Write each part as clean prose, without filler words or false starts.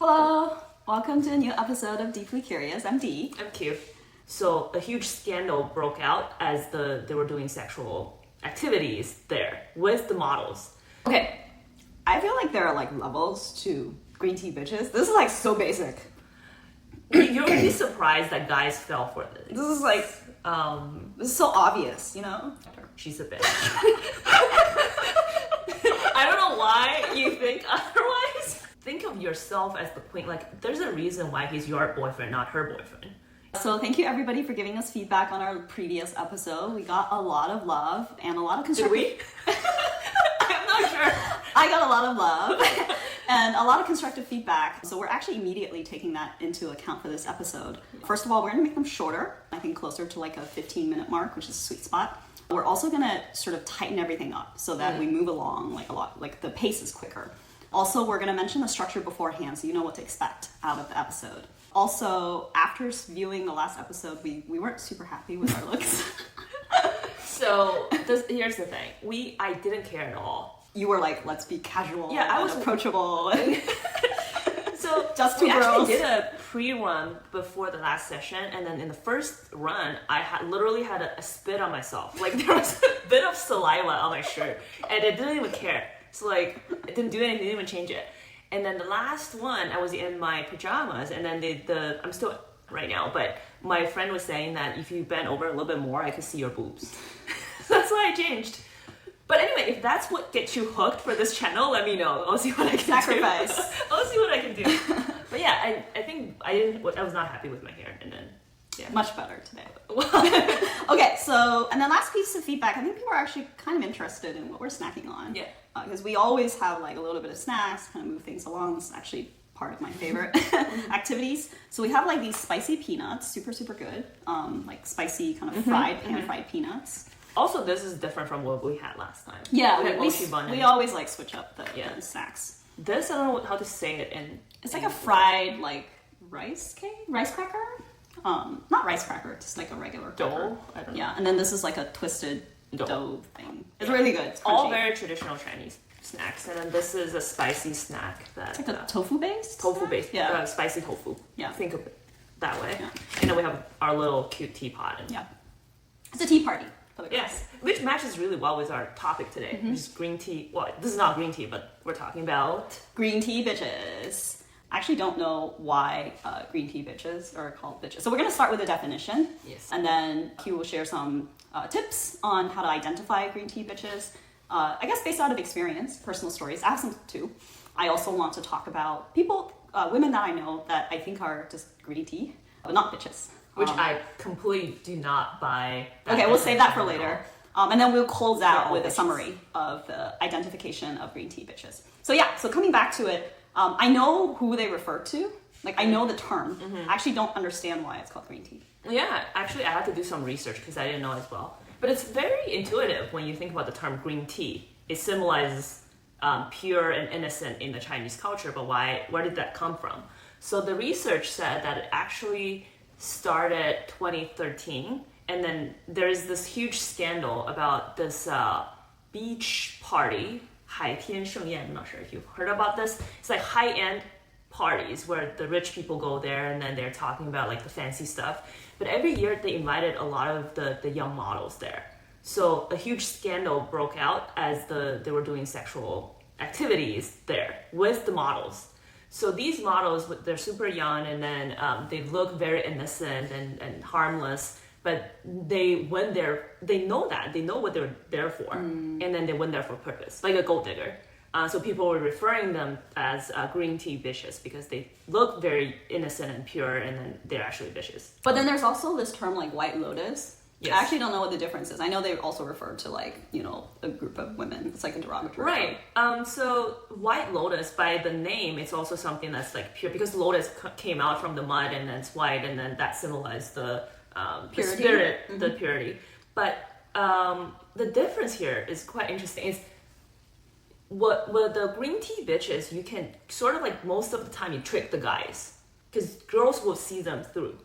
Hello! Welcome to a new episode of Deeply Curious. I'm Dee. I'm Q. So a huge scandal broke out as they were doing sexual activities there with the models. Okay, I feel like there are like levels to green tea bitches. This is like so basic. You're gonna be surprised that guys fell for this. This is like, this is so obvious, you know? She's a bitch. I don't know why you think otherwise. Think of yourself as the queen. Like, there's a reason why he's your boyfriend, not her boyfriend. So thank you everybody for giving us feedback on our previous episode. We got a lot of love and a lot of constructive... Did we? I'm not sure. I got a lot of love and a lot of constructive feedback. So we're actually immediately taking that into account for this episode. First of all, we're gonna make them shorter. I think closer to like a 15-minute mark, which is a sweet spot. We're also gonna sort of tighten everything up so that we move along like a lot, like the pace is quicker. Also, we're gonna mention the structure beforehand so you know what to expect out of the episode. Also, after viewing the last episode, we weren't super happy with our looks. So here's the thing. I didn't care at all. You were like, let's be casual, yeah, I was approachable. So just two we girls. actually did a pre-run before the last session, and then in the first run, I literally had a spit on myself. Like there was a bit of saliva on my shirt, and I didn't even care. So like, I didn't do anything, didn't even change it. And then the last one, I was in my pajamas, and then I'm still right now, but my friend was saying that if you bend over a little bit more, I could see your boobs. That's why I changed. But anyway, if that's what gets you hooked for this channel, let me know. I'll see what I can Sacrifice. do. I'll see what I can do. But yeah, I think I was not happy with my hair, and then yeah. Much better today. Okay, so, and then last piece of feedback, I think people are actually kind of interested in what we're snacking on. Yeah. Because we always have like a little bit of snacks, kind of move things along. It's actually part of my favorite activities. So we have like these spicy peanuts, super, super good. Like spicy kind of fried, pan-fried peanuts. Also, this is different from what we had last time. Yeah, we had mochi bun. We always like switch up the snacks. This, I don't know how to say it in... It's like a fried like rice cracker? Not rice cracker, just like a regular dough. I don't know. Yeah, and then this is like a twisted dough thing. It's really good. It's all very traditional Chinese snacks, and then this is a spicy snack that it's like a tofu based. Spicy tofu. Yeah, think of it that way. Yeah. And then we have our little cute teapot. And it's a tea party. Yes, which matches really well with our topic today, which is green tea. Well, this is not green tea, but we're talking about green tea bitches. I actually don't know why green tea bitches are called bitches. So we're going to start with a definition. Yes. And then Q will share some tips on how to identify green tea bitches. I guess based out of experience, personal stories. I have some too. I also want to talk about women that I know that I think are just green tea, but not bitches. Which I completely do not buy. Okay, we'll save that for later. And then we'll close out with a summary of the identification of green tea bitches. So coming back to it, I know who they refer to. Like, I know the term. I actually don't understand why it's called green tea. Yeah, actually, I had to do some research because I didn't know as well. But it's very intuitive when you think about the term green tea. It symbolizes pure and innocent in the Chinese culture, but where did that come from? So the research said that it actually started 2013, and then there's this huge scandal about this beach party, 海天盛宴. I'm not sure if you've heard about this. It's like high-end parties where the rich people go there and then they're talking about like the fancy stuff. But every year they invited a lot of the young models there. So a huge scandal broke out as they were doing sexual activities there with the models. So these models, they're super young, and then they look very innocent and harmless, but they went there, they know what they're there for, and then they went there for purpose, like a gold digger. So people were referring them as green tea bitches because they look very innocent and pure, and then they're actually bitches. But then there's also this term like white lotus. Yes. I actually don't know what the difference is. I know they also refer to like, a group of women. It's like a derogatory term. Right. So white lotus, by the name, it's also something that's like pure, because lotus came out from the mud and then it's white, and then that symbolized the spirit, the purity. But the difference here is quite interesting. Is what the green tea bitches, you can sort of like most of the time you trick the guys because girls will see them through.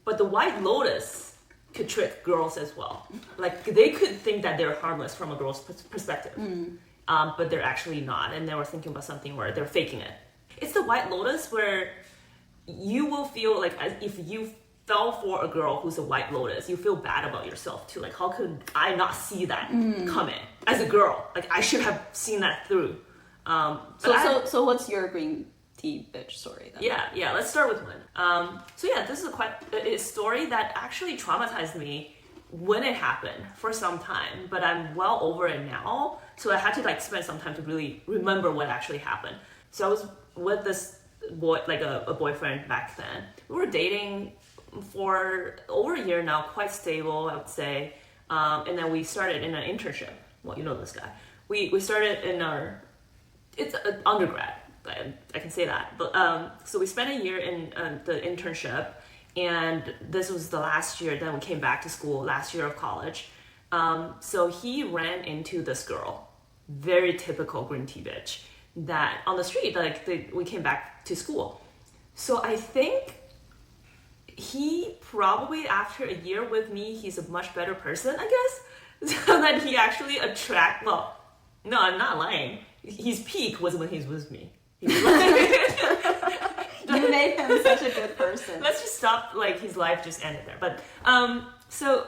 But the white lotus could trick girls as well. Like they could think that they're harmless from a girl's perspective, but they're actually not, and they were thinking about something where they're faking it. it's the White Lotus where you will feel like as if you fell for a girl who's a White Lotus, you feel bad about yourself too. Like, how could I not see that coming as a girl? Like, I should have seen that through. So what's your green tea bitch story then? Yeah. Let's start with one. This is a story that actually traumatized me when it happened for some time, but I'm well over it now. So I had to like spend some time to really remember what actually happened. So I was with this boy, like a boyfriend back then. We were dating for over a year now, quite stable, I would say. And then we started in an internship. Well, you know this guy. We started in it's an undergrad. I can say that. But so we spent a year in the internship, and this was the last year. Then we came back to school, last year of college. So he ran into this girl, very typical green tea bitch, that on the street, we came back to school. So I think he probably, after a year with me, he's a much better person, I guess. So that he actually no, I'm not lying. His peak was when he's with me. You made him such a good person. Let's just stop, like, his life just ended there. But, so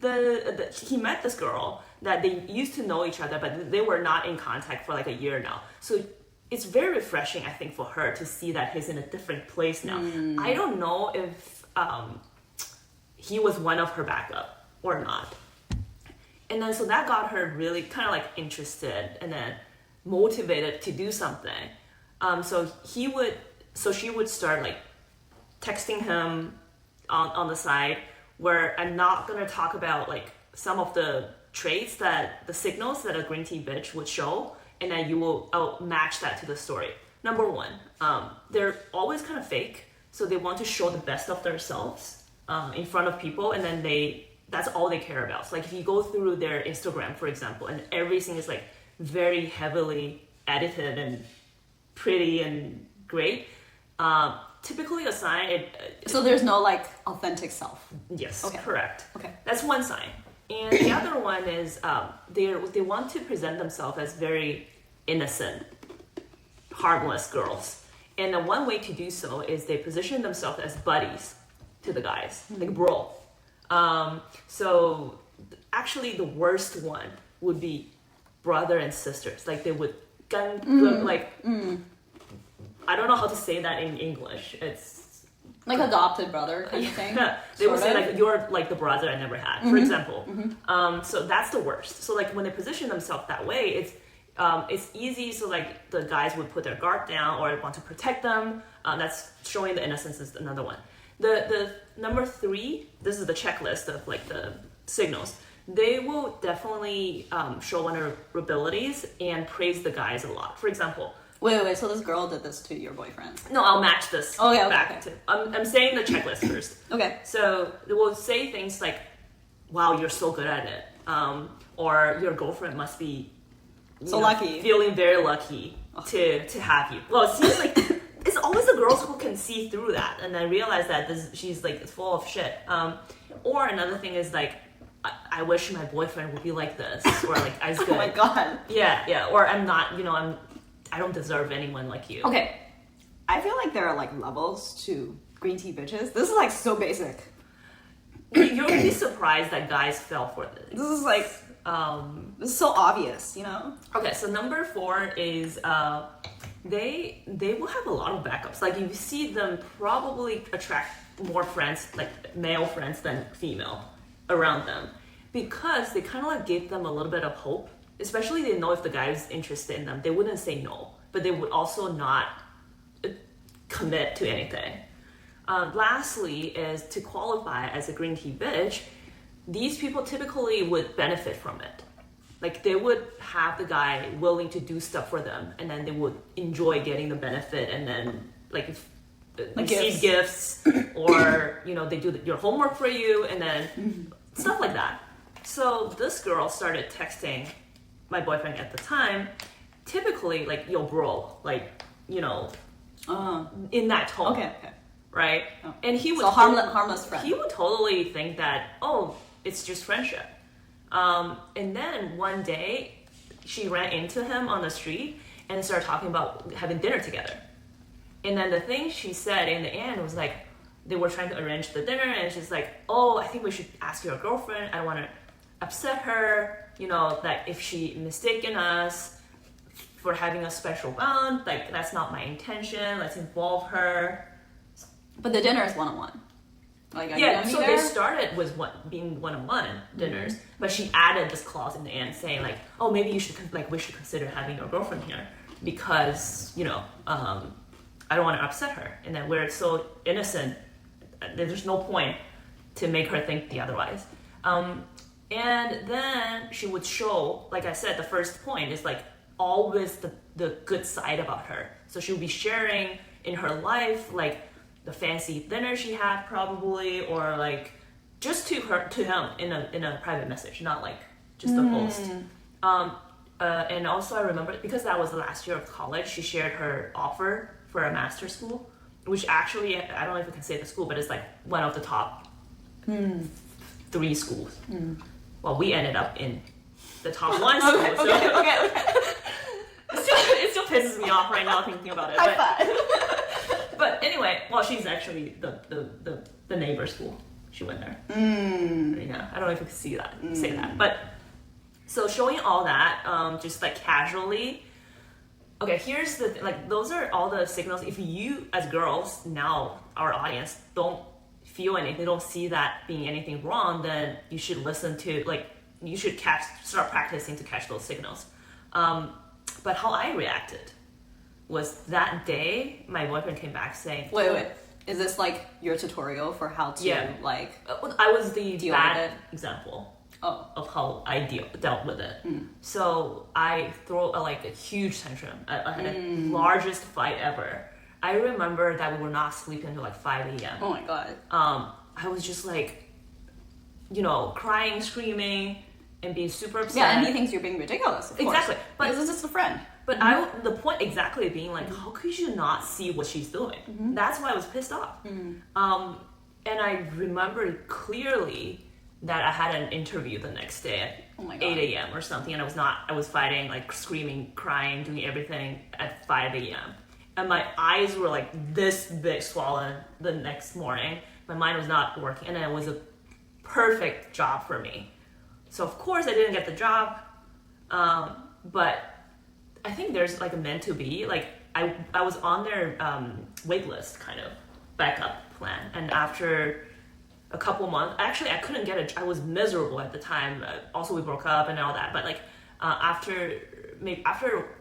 he met this girl that they used to know each other, but they were not in contact for like a year now. So it's very refreshing, I think, for her to see that he's in a different place now. I don't know if he was one of her backup or not. And then so that got her really kind of like interested and then motivated to do something. So she would start like texting him on the side, where I'm not gonna talk about like some of the traits the signals that a green tea bitch would show, and then I'll match that to the story. Number one, they're always kind of fake, so they want to show the best of themselves in front of people, and then that's all they care about. So like if you go through their Instagram, for example, and everything is like very heavily edited and pretty and great, typically a sign. So there's no like authentic self. Yes, okay. Correct. Okay, that's one sign. And the other one is they want to present themselves as very innocent, harmless girls. And the one way to do so is they position themselves as buddies to the guys, like bro. So actually the worst one would be brother and sisters. Like they would I don't know how to say that in English. It's like adopted brother kind of thing. They would say like, you're like the brother I never had, for example. So that's the worst. So like when they position themselves that way, it's easy. So like the guys would put their guard down or want to protect them. That's showing the innocence is another one. The number 3, this is the checklist of like the signals. They will definitely show vulnerabilities and praise the guys a lot. For example, wait, so this girl did this to your boyfriend? No, I'll match this back to. I'm saying the checklist first. Okay. So they will say things like, "Wow, you're so good at it," or "Your girlfriend must be lucky, feeling very lucky to have you." Well, it seems like it's always the girls who can see through that and then realize that she's like full of shit. Or another thing is like, I wish my boyfriend would be like this, or like I was good. Oh my god. Yeah. Or I'm not. I don't deserve anyone like you. Okay. I feel like there are like levels to green tea bitches. This is like so basic. You'll be surprised that guys fell for this. This is like, this is so obvious, Okay, so number 4 is they will have a lot of backups. Like you see them probably attract more friends, like male friends than female around them, because they kind of like give them a little bit of hope. Especially they know if the guy is interested in them, they wouldn't say no, but they would also not commit to anything. Lastly is to qualify as a green tea bitch, these people typically would benefit from it. Like they would have the guy willing to do stuff for them, and then they would enjoy getting the benefit, and then like receive gifts or they do your homework for you, and then stuff like that. So this girl started texting my boyfriend at the time, typically like, yo bro, like, in that tone. Okay. Right? Oh. And he would so harmless friend. He would totally think that, oh, it's just friendship. And then one day she ran into him on the street and started talking about having dinner together. And then the thing she said in the end was like, they were trying to arrange the dinner, and she's like, oh, I think we should ask your girlfriend. I don't want to upset her, you know, that if she mistaken us for having a special bond, like that's not my intention. Let's involve her. But the dinner is one-on-one. Like, yeah, so they started with being one-on-one dinners, but she added this clause in the end saying like, oh, maybe we should consider having your girlfriend here because, you know, I don't want to upset her. And then we're so innocent, there's no point to make her think the otherwise. And then she would show, like I said, the first point is like always the good side about her. So she would be sharing in her life, like the fancy dinner she had probably, or like just to him in a private message, not like just a post. And also I remember, because that was the last year of college, she shared her offer for a master's school, which actually, I don't know if I can say the school, but it's like one of the top 3 schools. Well, we ended up in the top 1 school. Okay. It still pisses me off right now thinking about it. High five. But anyway, well, she's actually the neighbor school. She went there. Yeah, I don't know if you could say that. But so showing all that, just like casually. Okay, here's the like those are all the signals. If you as girls now, our audience, don't feel anything, they don't see that being anything wrong, then you should listen to you should start practicing to catch those signals. But how I reacted was that day, my boyfriend came back saying, Wait. Is this like your tutorial for how to like... I was the deal bad with it? example of how I dealt with it. So I threw a huge tantrum. I had the largest fight ever. I remember that we were not sleeping until like 5 a.m. Oh my God. I was just like, you know, crying, screaming, and being super upset. Yeah, and he thinks you're being ridiculous, of course. Exactly. But because this is a friend. But the point exactly being like, how could you not see what she's doing? That's why I was pissed off. And I remember clearly that I had an interview the next day at 8 a.m. or something, and I was fighting, like screaming, crying, doing everything at 5 a.m. And my eyes were like this big, swollen the next morning. My mind was not working, and it was a perfect job for me. So of course I didn't get the job, but I think there's like a meant to be. Like I was on their wait list kind of backup plan, and after a couple months, actually I couldn't get I was miserable at the time. Also we broke up and all that, but like after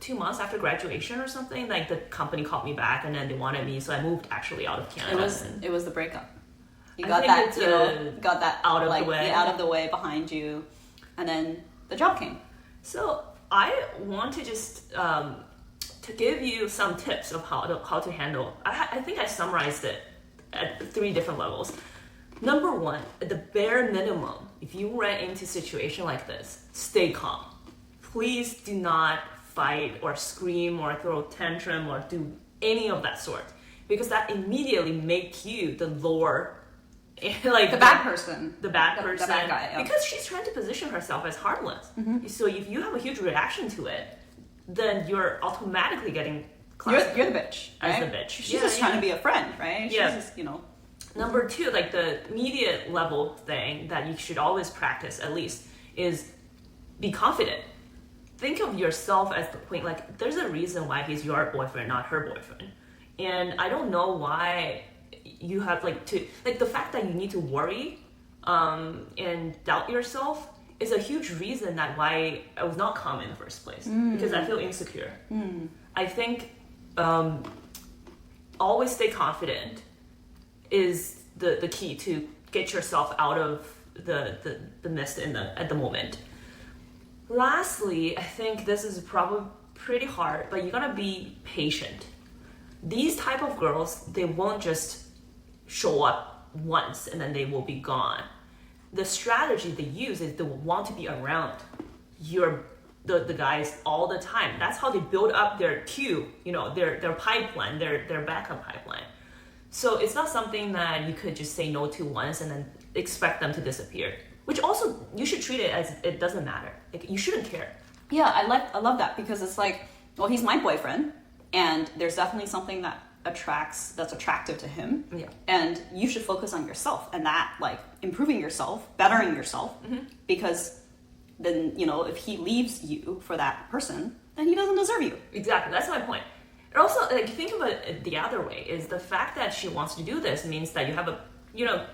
2 months after graduation or something, like the company called me back and then they wanted me, so I moved actually out of Canada. It was the breakup. You got that out of the way behind you, and then the job came. So I want to just to give you some tips of how to handle. I think I summarized it at 3 different levels. Number 1, at the bare minimum, if you ran into a situation like this, stay calm. Please do not fight or scream or throw a tantrum or do any of that sort, because that immediately makes you the lower, like the bad person, the bad guy, yeah. Because she's trying to position herself as harmless. So if you have a huge reaction to it, then you're automatically getting classified you're the bitch, right? As the bitch. She's just trying to be a friend, right? She's just, you know. Number 2, like the immediate level thing that you should always practice at least is be confident. Think of yourself as the queen. Like there's a reason why he's your boyfriend, not her boyfriend. And I don't know why you have the fact that you need to worry and doubt yourself is a huge reason that why I was not calm in the first place, because I feel insecure. I think always stay confident is the key to get yourself out of the mist at the moment. Lastly, I think this is probably pretty hard, but you gotta be patient. These type of girls, they won't just show up once and then they will be gone. The strategy they use is they want to be around the guys all the time. That's how they build up their queue, you know, their pipeline, their backup pipeline. So it's not something that you could just say no to once and then expect them to disappear. Which also, you should treat it as it doesn't matter. Like, you shouldn't care. Yeah, I love that, because it's like, well, he's my boyfriend, and there's definitely something that that's attractive to him. Yeah. And you should focus on yourself and that, like, improving yourself, bettering yourself, because then, you know, if he leaves you for that person, then he doesn't deserve you. Exactly. That's my point. And also, like, think about it the other way, is the fact that she wants to do this means that you have a, you know,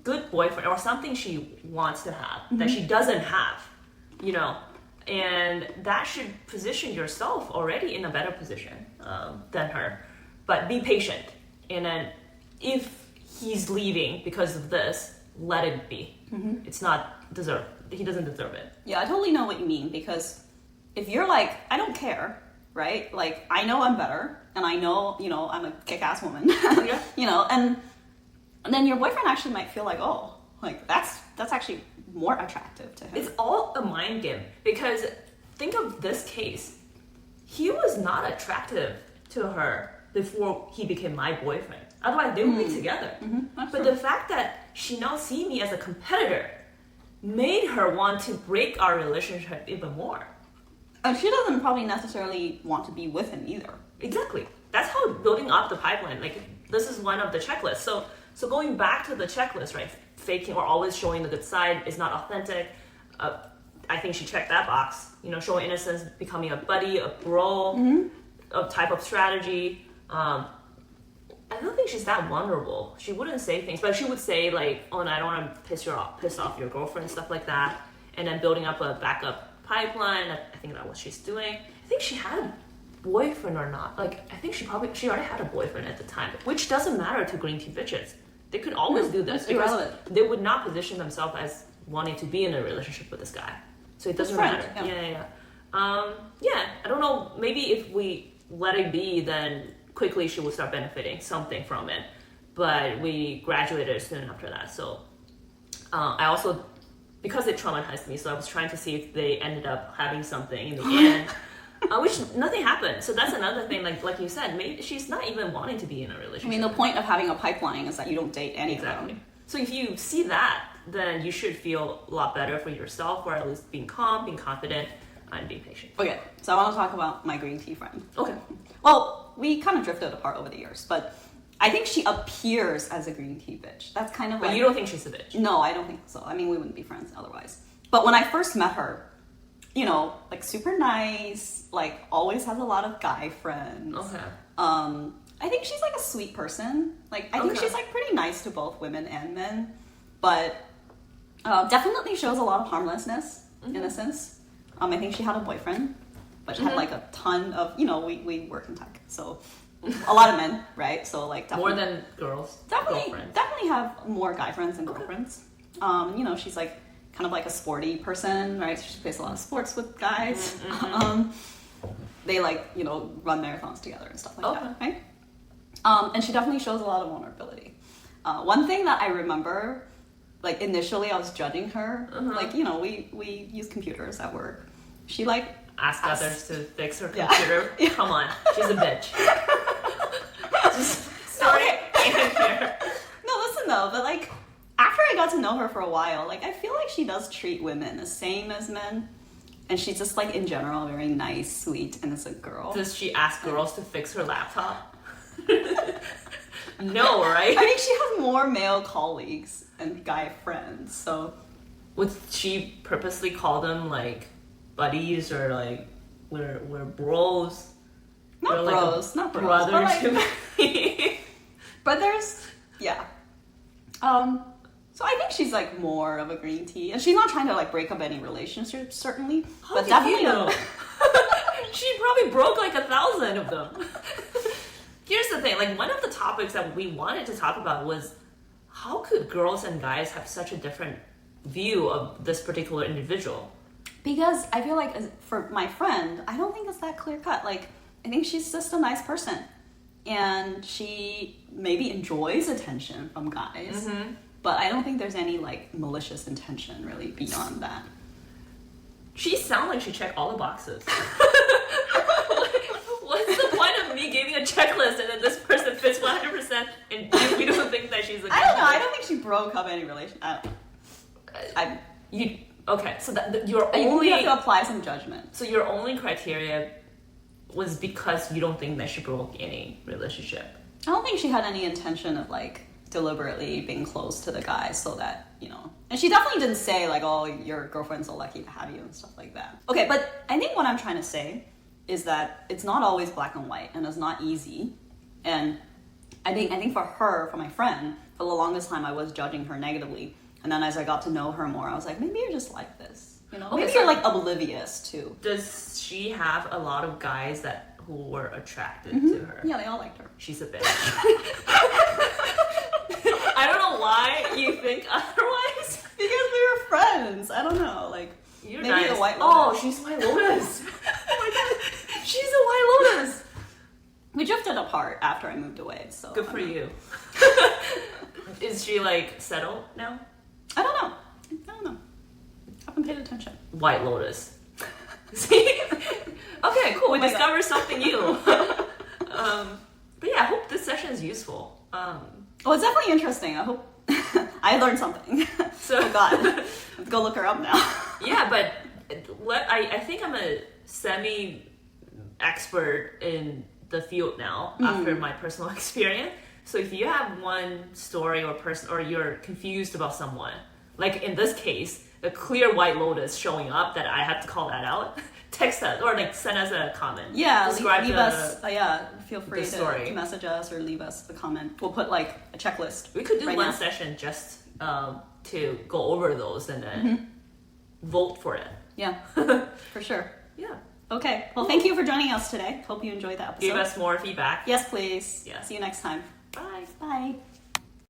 good boyfriend or something she wants to have that she doesn't have, you know, and that should position yourself already in a better position than her. But be patient, and then if he's leaving because of this, let it be. It's not deserved. He doesn't deserve it. Yeah, I totally know what you mean, because if you're like, I don't care, right? Like, I know I'm better, and I know, you know, I'm a kick-ass woman, Yeah. you know, and then your boyfriend actually might feel like, oh, like, that's actually more attractive to him. It's all a mind game, because think of this case. He was not attractive to her before he became my boyfriend. Otherwise, they would be together. But the fact that she now sees me as a competitor made her want to break our relationship even more. And she doesn't probably necessarily want to be with him either. Exactly. That's how building up the pipeline. Like, this is one of the checklists. So going back to the checklist, right? Faking or always showing the good side is not authentic. I think she checked that box. You know, showing innocence, becoming a buddy, a bro, a type of strategy. I don't think she's that vulnerable. She wouldn't say things, but she would say like, "Oh, no, I don't want to piss off your girlfriend," stuff like that. And then building up a backup pipeline. I think that's what she's doing. I think she had a boyfriend or not. Like, I think she already had a boyfriend at the time, which doesn't matter to green tea bitches. They could always do this because irrelevant. they would not position themselves as wanting to be in a relationship with this guy. So it doesn't matter. Yeah. I don't know. Maybe if we let it be, then quickly she will start benefiting something from it. But we graduated soon after that. So I also, because it traumatized me, so I was trying to see if they ended up having something in the end. Which nothing happened. So that's another thing, like you said, maybe she's not even wanting to be in a relationship. I mean, the point of having a pipeline is that you don't date any of them. So if you see that, then you should feel a lot better for yourself, or at least being calm, being confident, and being patient. Okay, so I want to talk about my green tea friend. Okay. Well, we kind of drifted apart over the years, but I think she appears as a green tea bitch. That's kind of But like... you don't think she's a bitch? No, I don't think so. I mean, we wouldn't be friends otherwise. But when I first met her, you know, like super nice, like always has a lot of guy friends. Okay. I think she's like a sweet person. Like, I think she's like pretty nice to both women and men, but definitely shows a lot of harmlessness, innocence. I think she had a boyfriend, but she had like a ton of, you know, we work in tech, so a lot of men, right? So like definitely, more than girls. Definitely have more guy friends than girlfriends. You know, she's like kind of like a sporty person, right? So she plays a lot of sports with guys. They like, you know, run marathons together and stuff like that, right? And she definitely shows a lot of vulnerability. One thing that I remember, like initially I was judging her, like, you know, we use computers at work. She like asked others to fix her computer. Yeah. Come on, she's a bitch. Sorry, here. No, listen though, but like after I got to know her for a while, like I feel like she does treat women the same as men. And she's just like in general very nice, sweet, innocent girl. Does she ask girls to fix her laptop? No, right? I think she has more male colleagues and guy friends, so... Would she purposely call them like buddies or like we're bros? Not we're bros, like not bros. Brothers. But, like, but there's, yeah. So I think she's like more of a green tea, and she's not trying to like break up any relationships, certainly. How but did definitely you know? She probably broke like 1,000 of them. Here's the thing, like one of the topics that we wanted to talk about was how could girls and guys have such a different view of this particular individual? Because I feel like for my friend, I don't think it's that clear cut. Like, I think she's just a nice person, and she maybe enjoys attention from guys. But I don't think there's any like malicious intention really beyond that. She sounds like she checked all the boxes. What's the point of me giving a checklist and then this person fits 100% and we don't think that she's a good I don't know. I don't think she broke up any relation. Okay, so your You only have to apply some judgment. So your only criteria was because you don't think that she broke any relationship. I don't think she had any intention of like deliberately being close to the guy so that, and she definitely didn't say like, oh, your girlfriend's so lucky to have you and stuff like that. Okay, but I think what I'm trying to say is that it's not always black and white and it's not easy. And I think for my friend, for the longest time I was judging her negatively. And then as I got to know her more, I was like, maybe you're just like this. Maybe you're like oblivious too. Does she have a lot of guys who were attracted to her? Yeah, they all liked her. She's a bitch. I don't know why you think otherwise. Because we were friends. I don't know. Like, You're maybe nice. the White Lotus. Oh, she's White Lotus. Oh my god. She's a White Lotus. We drifted apart after I moved away, so. Good for you. Is she like settled now? I don't know. I haven't paid attention. White Lotus. See? Okay, cool. We my discovered something new. But yeah, I hope this session is useful. Well, it's definitely interesting. I hope I learned something. So, oh God, I have to go look her up now. Yeah, but I think I'm a semi-expert in the field now after my personal experience. So if you have one story or person, or you're confused about someone, like in this case, a clear White Lotus showing up that I had to call that out, text us or like send us a comment. Yeah, Describe leave us. Feel free story. to message us or leave us a comment. We'll put like a checklist. We could do right one now. session just to go over those and then vote for it. Yeah, for sure. Yeah. Okay. Well, thank you for joining us today. Hope you enjoyed the episode. Give us more feedback. Yes, please. Yeah. See you next time. Bye. Bye.